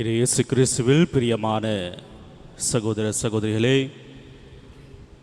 இயேசு கிறிஸ்துவில் பிரியமான சகோதர சகோதரிகளே,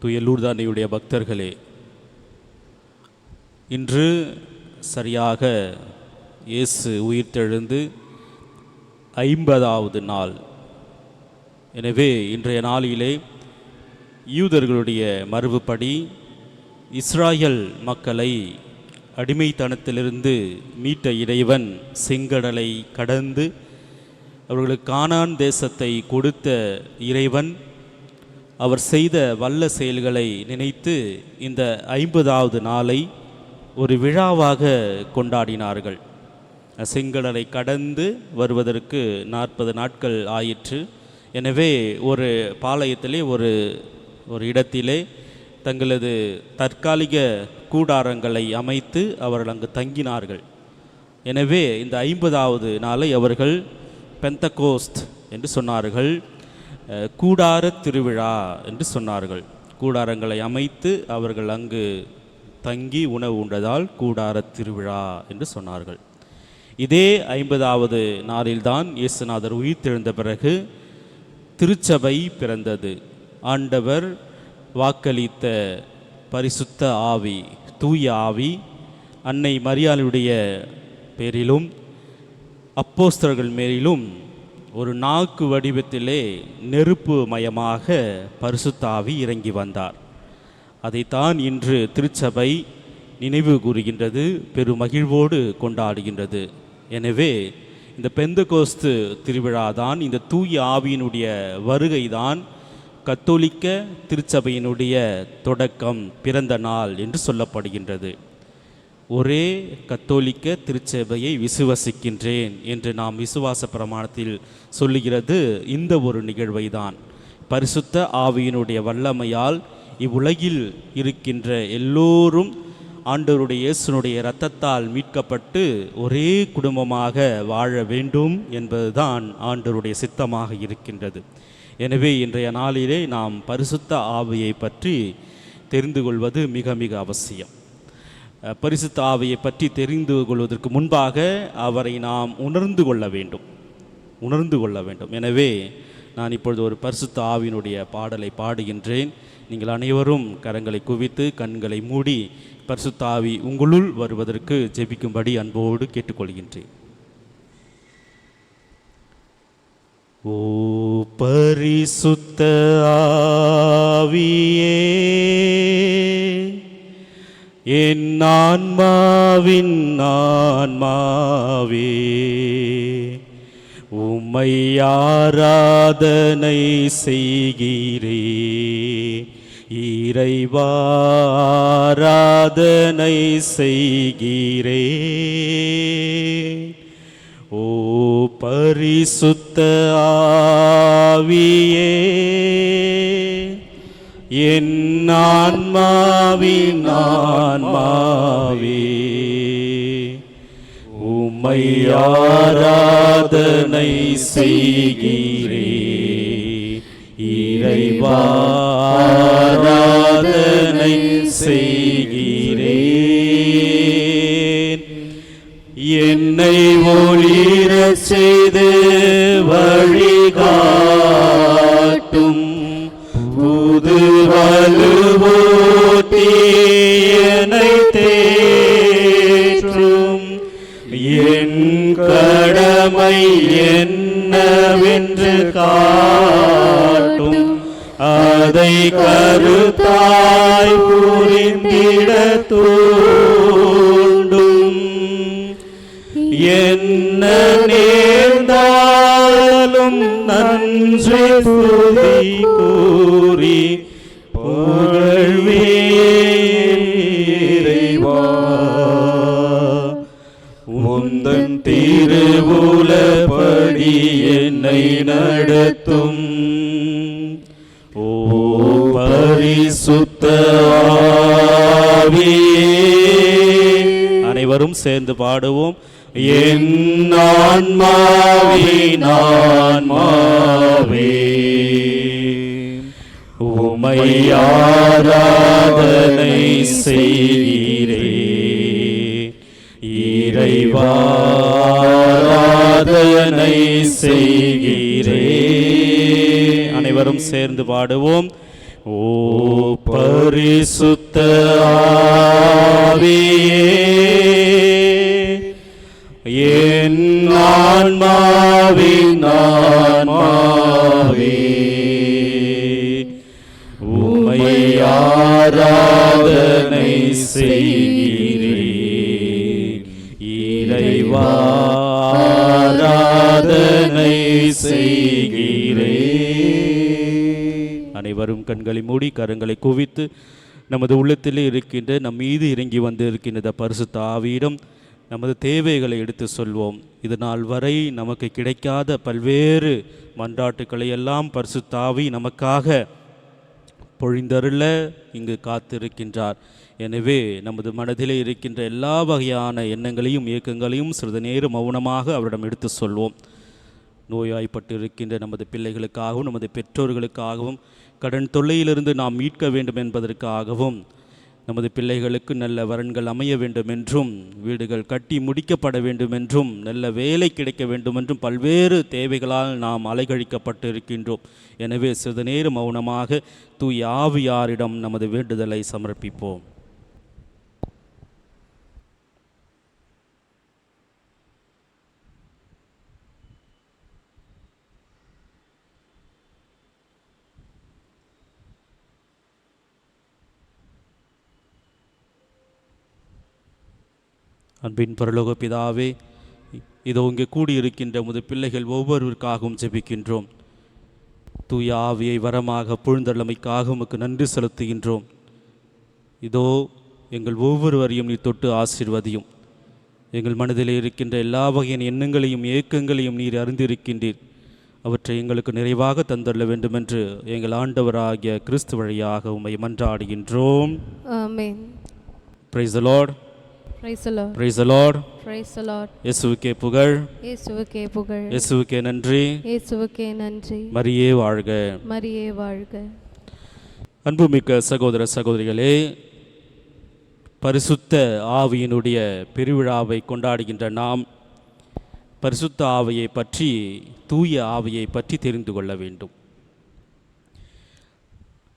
தூய லூர்தானியுடைய பக்தர்களே, இன்று சரியாக இயேசு உயிர்த்தெழுந்து 50வது நாள். எனவே இன்றைய நாளிலே யூதர்களுடைய மரபுப்படி இஸ்ராயல் மக்களை அடிமைத்தனத்திலிருந்து மீட்ட இறைவன் செங்கடலை கடந்து அவர்களுக்கு கானான் தேசத்தை கொடுத்த இறைவன் அவர் செய்த வல்ல செயல்களை நினைத்து இந்த 50வது நாளை ஒரு விழாவாக கொண்டாடினார்கள். செங்கடலை கடந்து வருவதற்கு 40 நாட்கள் ஆயிற்று. எனவே ஒரு பாளையத்திலே ஒரு இடத்திலே தங்களது தற்காலிக கூடாரங்களை அமைத்து அவர்கள் அங்கு தங்கினார்கள். எனவே இந்த 50வது நாளை அவர்கள் பெந்தகோஸ்த் என்று சொன்னார்கள், கூடார திருவிழா என்று சொன்னார்கள். கூடாரங்களை அமைத்து அவர்கள் அங்கு தங்கி உணவு உண்டதால் கூடார திருவிழா என்று சொன்னார்கள். இதே 50வது நாளில்தான் இயேசுநாதர் உயிர்த்தெழுந்த பிறகு திருச்சபை பிறந்தது. ஆண்டவர் வாக்களித்த பரிசுத்த ஆவி, தூய ஆவி அன்னை மரியாளுடைய பேரிலும் அப்போஸ்தலர்கள் மேலும் ஒரு நாக்கு வடிவத்திலே நெருப்பு மயமாக பரிசுத்த ஆவி இறங்கி வந்தார். அதைத்தான் இன்று திருச்சபை நினைவு கூறுகின்றது, பெருமகிழ்வோடு கொண்டாடுகின்றது. எனவே இந்த பெந்தகோஸ்து திருவிழாதான், இந்த தூய ஆவியினுடைய வருகைதான் கத்தோலிக்க திருச்சபையினுடைய தொடக்கம், பிறந்த நாள் என்று சொல்லப்படுகின்றது. ஒரே கத்தோலிக்க திருச்சபையை விசுவசிக்கின்றேன் என்று நாம் விசுவாச பிரமாணத்தில் சொல்லுகிறது இந்த ஒரு நிகழ்வை தான். பரிசுத்த ஆவியினுடைய வல்லமையால் இவ்வுலகில் இருக்கின்ற எல்லோரும் ஆண்டவருடைய இயேசுனுடைய இரத்தத்தால் மீட்கப்பட்டு ஒரே குடும்பமாக வாழ வேண்டும் என்பதுதான் ஆண்டவருடைய சித்தமாக இருக்கின்றது. எனவே இன்றைய நாளிலே நாம் பரிசுத்த ஆவியை பற்றி தெரிந்து கொள்வது மிக மிக அவசியம். பரிசுத்த ஆவியை பற்றி தெரிந்து கொள்வதற்கு முன்பாக அவரை நாம் உணர்ந்து கொள்ள வேண்டும். எனவே நான் இப்பொழுது ஒரு பரிசுத்த ஆவியினுடைய பாடலை பாடுகின்றேன். நீங்கள் அனைவரும் கரங்களை குவித்து கண்களை மூடி பரிசுத்த ஆவி உங்களுள் வருவதற்கு ஜெபிக்கும்படி அன்போடு கேட்டுக்கொள்கின்றேன். ஓ பரிசுத்த ஆவியே, என் ஆன்மாவின் ஆன்மாவே, உம்மை ஆராதனை செய்கிறே, இறைவா ஆராதனை செய்கிறே. ஓ பரிசுத்த ஆவியே, என் ஆன்மாவின் ஆன்மாவே, உம்மை ஆராதனை செய்கிறே, இறைவா ஆராதனை செய்கிறேன். என்னை ஒளிரச் செய்து வழிகாட்டும் புது வலுவூட்டி என்னை தேற்றும், என் கடமை என்னவென்று காட்டும், அதை கருத்தாய் புரிந்திட தூண்டும். என்ன நேர்ந்தாலும் நன்றி துதி கூறி புகழ்வேன் இறைவா, உந்தன் திருவுலப்படி என்னை நடத்தும். ஓ பரிசுத்த ஆவியே, அனைவரும் சேர்ந்து பாடுவோம். என் ஆன்மாவின் ஆன்மாவே, உம்மை ஆராதனை செய்கிறே, இறைவா ஆராதனை செய்கிறேன். செய்கிறே. அனைவரும் சேர்ந்து பாடுவோம். ஓ பரிசுத்த ஆவியே, என் ஆன்மாவின் ஆன்மாவே, உம்மை ஆராதனை செய்கிறேன். இறைவா ஆராதனை செய்கிறேன். அனைவரும் கண்களை மூடி கரங்களை குவித்து நமது உள்ளத்திலே இருக்கின்ற நம் மீது இறங்கி வந்து இருக்கின்ற பரிசுத்த ஆவியிடம் நமது தேவைகளை எடுத்து சொல்வோம். இது நாள் வரை நமக்கு கிடைக்காத பல்வேறு மன்றாட்டுக்களை எல்லாம் பரிசுத்த ஆவி நமக்காக பொழிந்தருள இங்கு காத்திருக்கின்றார். எனவே நமது மனதிலே இருக்கின்ற எல்லா வகையான எண்ணங்களையும் இயக்கங்களையும் சிறிது நேரம் மௌனமாக அவரிடம் எடுத்து சொல்வோம். நோய்வாய்ப்பட்டு இருக்கின்ற நமது பிள்ளைகளுக்காகவும் நமது பெற்றோர்களுக்காகவும் கடன் தொல்லையிலிருந்து நாம் மீட்க வேண்டும் என்பதற்காகவும் நமது பிள்ளைகளுக்கு நல்ல வரன்கள் அமைய வேண்டும் என்றும் வீடுகள் கட்டி முடிக்கப்பட வேண்டும் என்றும் நல்ல வேலை கிடைக்க வேண்டும் என்றும் பல்வேறு தேவைகளால் நாம் அலைகழிக்கப்பட்டு இருக்கின்றோம். எனவே சிறிது நேரம் மௌனமாக தூய ஆவியாரிடம் நமது வேண்டுதலை சமர்ப்பிப்போம். அன்பின் பரலோக பிதாவே, இதோ இங்கே கூடியிருக்கின்ற உமது பிள்ளைகள் ஒவ்வொருவருக்காகவும் ஜெபிக்கின்றோம். தூய ஆவியை வரமாக புழுந்தள்ளமைக்காக உமக்கு நன்றி செலுத்துகின்றோம். இதோ எங்கள் ஒவ்வொருவரையும் நீ தொட்டு ஆசீர்வதியும். எங்கள் மனதிலே இருக்கின்ற எல்லா வகையான எண்ணங்களையும் ஏக்கங்களையும் நீர் அறிந்திருக்கின்றீர். அவற்றை எங்களுக்கு நிறைவாக தந்தள்ள வேண்டுமென்று எங்கள் ஆண்டவராகிய கிறிஸ்து வழியாக உம்மை மன்றாடுகின்றோம். ஆமென். Praise the Lord. Praise the Lord. Praise the Lord. Praise the Lord. இயேசுவுக்கே புகழ். இயேசுவுக்கே புகழ். இயேசுவுக்கே நன்றி. இயேசுவுக்கே நன்றி. மரியே வாழ்க. மரியே வாழ்க. அன்புமிக்க சகோதர சகோதரிகளே, பரிசுத்த ஆவியினுடைய பெருவிழாவை கொண்டாடுகின்ற நாம் பரிசுத்த ஆவியை பற்றி, தூய ஆவியை பற்றி தெரிந்து கொள்ள வேண்டும்.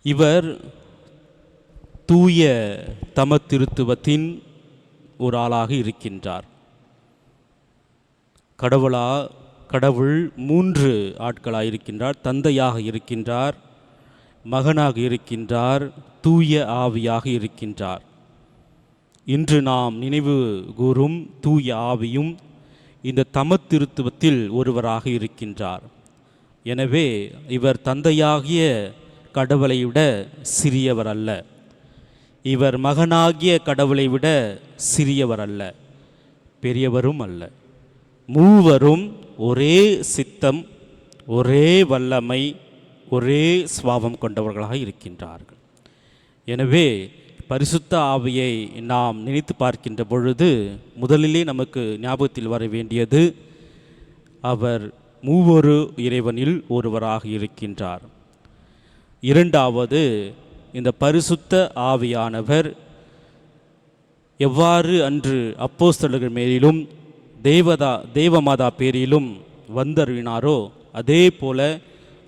இவர் தூய தமத்திருத்துவத்தின் ஒரு ஆளாக இருக்கின்றார். கடவுள் 3 ஆட்களாக இருக்கின்றார். தந்தையாக இருக்கின்றார், மகனாக இருக்கின்றார், தூய ஆவியாக இருக்கின்றார். இன்று நாம் நினைவு கூறும் தூய ஆவியும் இந்த தமத்திருத்துவத்தில் ஒருவராக இருக்கின்றார். எனவே இவர் தந்தையாகிய கடவுளை விட சிறியவர் அல்ல, இவர் மகனாகிய கடவுளை விட சிறியவர் அல்ல, பெரியவரும் அல்ல. மூவரும் ஒரே சித்தம், ஒரே வல்லமை, ஒரே சுபாவம் கொண்டவர்களாக இருக்கின்றார்கள். எனவே பரிசுத்த ஆவியை நாம் நினைத்து பார்க்கின்ற பொழுது முதலிலே நமக்கு ஞாபகத்தில் வர வேண்டியது, அவர் மூவொரு இறைவனில் ஒருவராக இருக்கின்றார். இரண்டாவது, இந்த பரிசுத்த ஆவியானவர் எவ்வாறு அன்று அப்போஸ்தலர்கள் மேலிலும் தேவமாதா பேரிலும் வந்தருளினாரோ அதே போல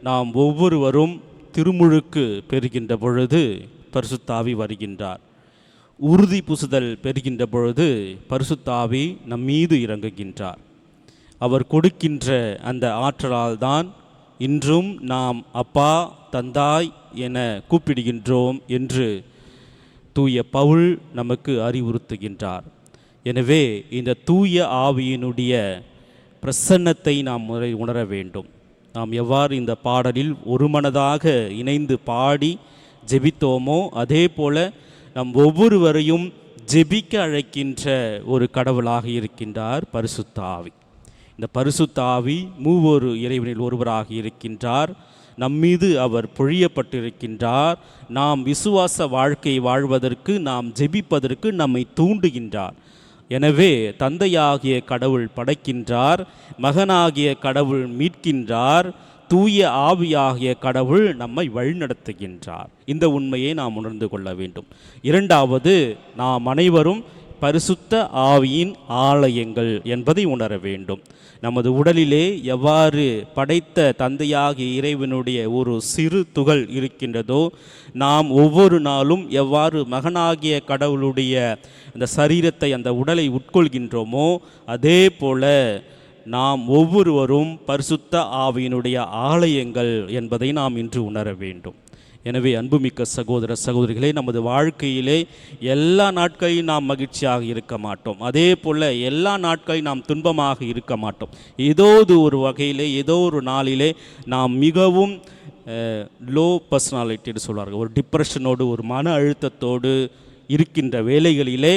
நாம் ஒவ்வொருவரும் திருமுழுக்கு பெறுகின்ற பொழுது பரிசுத்த ஆவி வருகின்றார். உறுதி பூசுதல் பெறுகின்ற பொழுது பரிசுத்த ஆவி நம்மீது இறங்குகின்றார். அவர் கொடுக்கின்ற அந்த ஆற்றலால் தான் இன்றும் நாம் அப்பா, தந்தாய் என கூப்பிடுகின்றோம் என்று தூய பவுல் நமக்கு அறிவுறுத்துகின்றார். எனவே இந்த தூய ஆவியினுடைய பிரசன்னத்தை நாம் உணர வேண்டும். நாம் எவ்வாறு இந்த பாடலில் ஒருமனதாக இணைந்து பாடி ஜெபித்தோமோ அதே போல நம் ஒவ்வொருவரையும் ஜெபிக்க அழைக்கின்ற ஒரு கடவுளாக இருக்கின்றார் பரிசுத்த ஆவி. இந்த பரிசுத்த ஆவி மூவொரு இறைவனில் ஒருவராக இருக்கின்றார். நம்மீது அவர் பொழியப்பட்டிருக்கின்றார். நாம் விசுவாச வாழ்க்கை வாழ்வதற்கு, நாம் ஜெபிப்பதற்கு நம்மை தூண்டுகின்றார். எனவே தந்தையாகிய கடவுள் படைக்கின்றார், மகனாகிய கடவுள் மீட்கின்றார், தூய ஆவியாகிய கடவுள் நம்மை வழிநடத்துகின்றார். இந்த உண்மையை நாம் உணர்ந்து கொள்ள வேண்டும். இரண்டாவது, நாம் அனைவரும் பரிசுத்த ஆவியின் ஆலயங்கள் என்பதை உணர வேண்டும். நமது உடலிலே எவ்வாறு படைத்த தந்தையாகிய இறைவனுடைய ஒரு சிறு துகள் இருக்கின்றதோ, நாம் ஒவ்வொரு நாளும் எவ்வாறு மகனாகிய கடவுளுடைய அந்த சரீரத்தை, அந்த உடலை உட்கொள்கின்றோமோ, அதே போல நாம் ஒவ்வொருவரும் பரிசுத்த ஆவியினுடைய ஆலயங்கள் என்பதை நாம் இன்று உணர வேண்டும். எனவே அன்புமிக்க சகோதர சகோதரிகளே, நமது வாழ்க்கையிலே எல்லா நாட்களையும் நாம் மகிழ்ச்சியாக இருக்க மாட்டோம். அதே போல் எல்லா நாட்களையும் நாம் துன்பமாக இருக்க மாட்டோம். ஏதோ ஒரு வகையிலே, ஏதோ ஒரு நாளிலே நாம் மிகவும் லோ பர்சனாலிட்டின்னு சொல்வார்கள், ஒரு டிப்ரெஷனோடு, ஒரு மன அழுத்தத்தோடு இருக்கின்ற வேளைகளிலே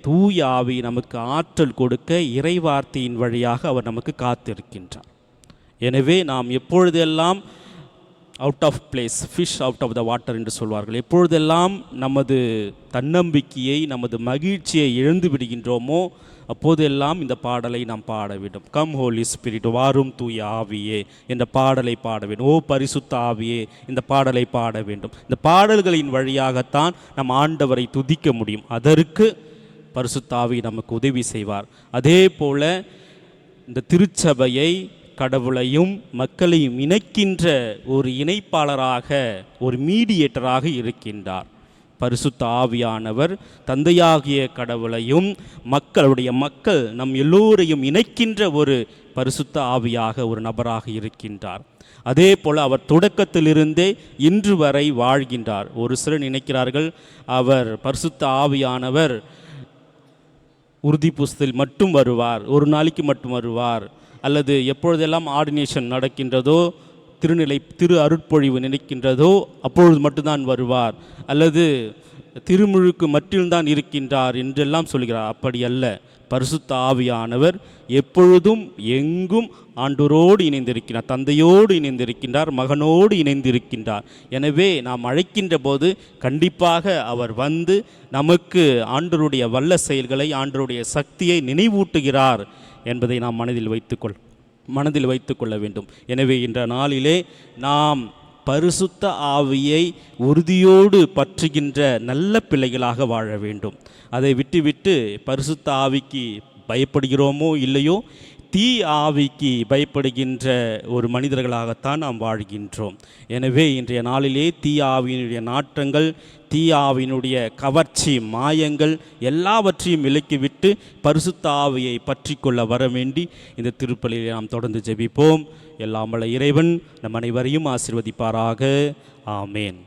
தூய ஆவி நமக்கு ஆற்றல் கொடுக்க இறைவார்த்தையின் வழியாக அவர் நமக்கு காத்திருக்கின்றார். எனவே நாம் எப்பொழுதெல்லாம் out of place, fish out of the water என்று சொல்வார்கள், எப்பொழுதெல்லாம் நமது தன்னம்பிக்கையை, நமது மகிழ்ச்சியை இழந்து விடுகின்றோமோ அப்போதெல்லாம் இந்த பாடலை நாம் பாட வேண்டும். கம் ஹோலி ஸ்பிரிட், வாரும் தூய ஆவியே என்ற பாடலை பாட வேண்டும். ஓ பரிசுத்த ஆவியே இந்த பாடலை பாட வேண்டும். இந்த பாடல்களின் வழியாகத்தான் நம் ஆண்டவரை துதிக்க முடியும். அதற்கு பரிசுத்த ஆவி நமக்கு உதவி செய்வார். அதே போல இந்த திருச்சபையை, கடவுளையும் மக்களையும் இணைக்கின்ற ஒரு இணைப்பாளராக, ஒரு மீடியேட்டராக இருக்கின்றார். பரிசுத்த ஆவியானவர் தந்தையாகிய கடவுளையும் மக்கள் நம் எல்லோரையும் இணைக்கின்ற ஒரு பரிசுத்த ஆவியாக, ஒரு நபராக இருக்கின்றார். அதே போல் அவர் தொடக்கத்திலிருந்தே இன்று வரை வாழ்கின்றார். ஒரு சிலர் நினைக்கிறார்கள், அவர் பரிசுத்த ஆவியானவர் உறுதி புஸ்தல் மட்டும் வருவார், ஒரு நாளைக்கு மட்டும் வருவார், அல்லது எப்பொழுதெல்லாம் ஆர்டினேஷன் நடக்கின்றதோ, திரு அருட்பொழிவு நினைக்கின்றதோ அப்பொழுது மட்டும்தான் வருவார், அல்லது திருமுழுக்கு மட்டில்தான் இருக்கின்றார் என்றெல்லாம் சொல்கிறார். அப்படி அல்ல. பரிசுத்த ஆவியானவர் எப்பொழுதும் எங்கும் ஆண்டவரோடு இணைந்திருக்கிறார், தந்தையோடு இணைந்திருக்கின்றார், மகனோடு இணைந்திருக்கின்றார். எனவே நாம் அழைக்கின்ற போது கண்டிப்பாக அவர் வந்து நமக்கு ஆண்டவருடைய வல்ல செயல்களை, ஆண்டவருடைய சக்தியை நினைவூட்டுகிறார் என்பதை நாம் மனதில் வைத்துக்கொள்ள வேண்டும். எனவே இன்ற நாளிலே நாம் பரிசுத்த ஆவியை உறுதியோடு பற்றுகின்ற நல்ல பிள்ளைகளாக வாழ வேண்டும். அதை விட்டுவிட்டு பரிசுத்த ஆவிக்கு பயப்படுகிறோமோ இல்லையோ, தீ ஆவிக்கு பயப்படுகின்ற ஒரு மனிதர்களாகத்தான் நாம் வாழ்கின்றோம். எனவே இன்றைய நாளிலே தீ ஆவியினுடைய நாற்றங்கள், தீ ஆவியினுடைய கவர்ச்சி, மாயங்கள் எல்லாவற்றையும் விலக்கிவிட்டு பரிசுத்த ஆவியை பற்றி கொள்ள வர வேண்டி இந்த திருப்பலியை நாம் தொடர்ந்து ஜெபிப்போம். எல்லாம் வல்ல இறைவன் நம் அனைவரையும் ஆசீர்வதிப்பாராக. ஆமேன்.